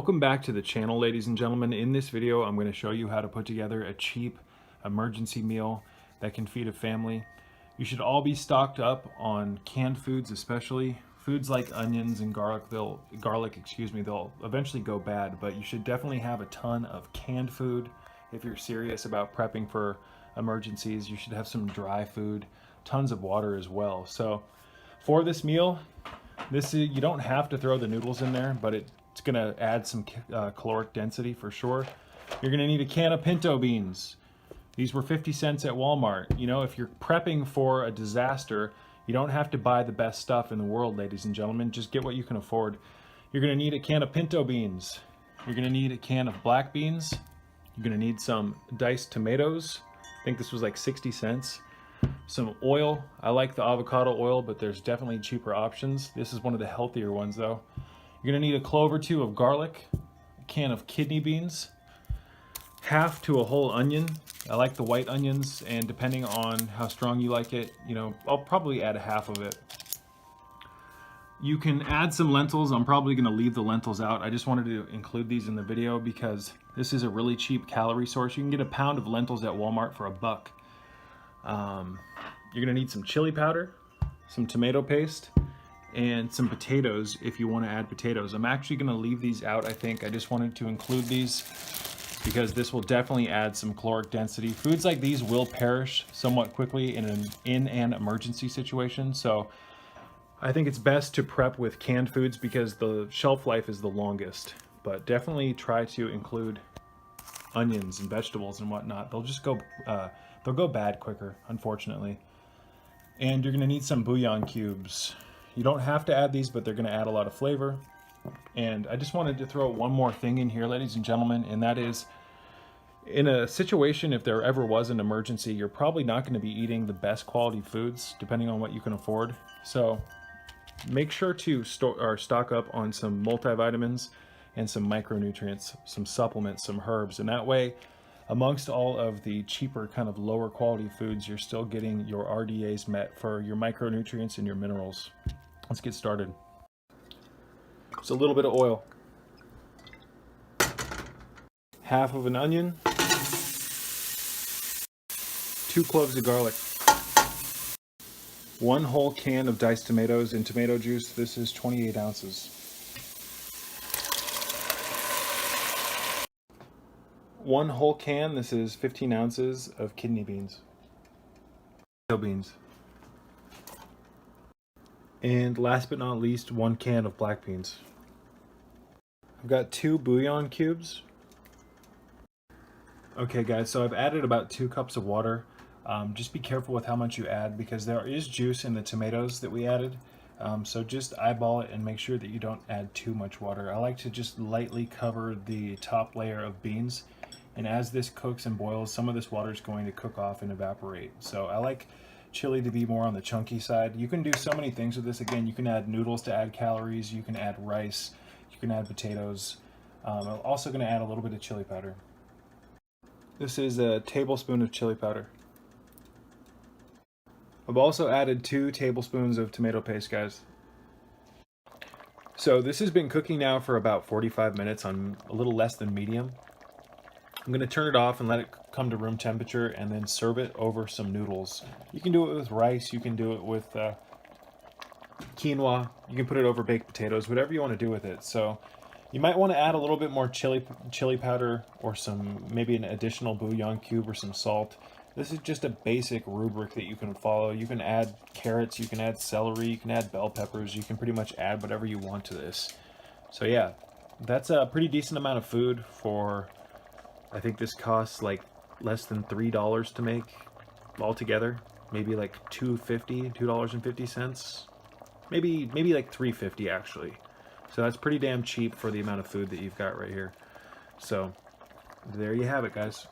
Welcome back to the channel, ladies and gentlemen. In this video, I'm going to show you how to put together a cheap emergency meal that can feed a family. You should all be stocked up on canned foods, especially foods like onions and garlic. They'll eventually go bad, but you should definitely have a ton of canned food. If you're serious about prepping for emergencies, you should have some dry food, tons of water as well. So for this meal, you don't have to throw the noodles in there, but it's going to add some caloric density for sure. You're going to need a can of pinto beans. These were 50 cents at Walmart. You know, if you're prepping for a disaster, you don't have to buy the best stuff in the world, ladies and gentlemen. Just get what you can afford. You're going to need a can of pinto beans. You're going to need a can of black beans. You're going to need some diced tomatoes. I think this was like 60 cents. Some oil. I like the avocado oil, but there's definitely cheaper options. This is one of the healthier ones though. You're going to need a clove or two of garlic, a can of kidney beans, half to a whole onion. I like the white onions, and depending on how strong you like it, you know, I'll probably add a half of it. You can add some lentils. I'm probably going to leave the lentils out. I just wanted to include these in the video because this is a really cheap calorie source. You can get a pound of lentils at Walmart for $1. You're going to need some chili powder, some tomato paste, and some potatoes if you want to add potatoes. I'm actually going to leave these out, I think. I just wanted to include these because this will definitely add some caloric density. Foods like these will perish somewhat quickly in an emergency situation, so I think it's best to prep with canned foods because the shelf life is the longest. But definitely try to include onions and vegetables and whatnot. They'll go bad quicker, unfortunately. And you're going to need some bouillon cubes. You don't have to add these, but they're going to add a lot of flavor. And I just wanted to throw one more thing in here, ladies and gentlemen, and that is, in a situation, if there ever was an emergency, you're probably not going to be eating the best quality foods, depending on what you can afford. So make sure to stock up on some multivitamins and some micronutrients, some supplements, some herbs, and that way, amongst all of the cheaper kind of lower quality foods, you're still getting your RDAs met for your micronutrients and your minerals. Let's get started. Just a little bit of oil. Half of an onion. 2 cloves of garlic. 1 whole can of diced tomatoes and tomato juice. This is 28 ounces. 1 whole can, this is 15 ounces of kidney beans. Beans. And last but not least, 1 can of black beans. I've got 2 bouillon cubes. Okay guys, so I've added about 2 cups of water. Just be careful with how much you add because there is juice in the tomatoes that we added. So just eyeball it and make sure that you don't add too much water. I like to just lightly cover the top layer of beans. And as this cooks and boils, some of this water is going to cook off and evaporate. So I like chili to be more on the chunky side. You can do so many things with this. Again, you can add noodles to add calories. You can add rice. You can add potatoes. I'm also going to add a little bit of chili powder. This is a tablespoon of chili powder. I've also added 2 tablespoons of tomato paste, guys. So this has been cooking now for about 45 minutes on a little less than medium. I'm going to turn it off and let it come to room temperature and then serve it over some noodles. You can do it with rice, you can do it with quinoa, you can put it over baked potatoes, whatever you want to do with it. So you might want to add a little bit more chili powder or maybe an additional bouillon cube or some salt. This is just a basic rubric that you can follow. You can add carrots, you can add celery, you can add bell peppers, you can pretty much add whatever you want to this. So yeah, that's a pretty decent amount of food for, I think this costs like less than $3 to make altogether. Maybe like $2.50, maybe like $3.50 actually. So that's pretty damn cheap for the amount of food that you've got right here. So there you have it, guys.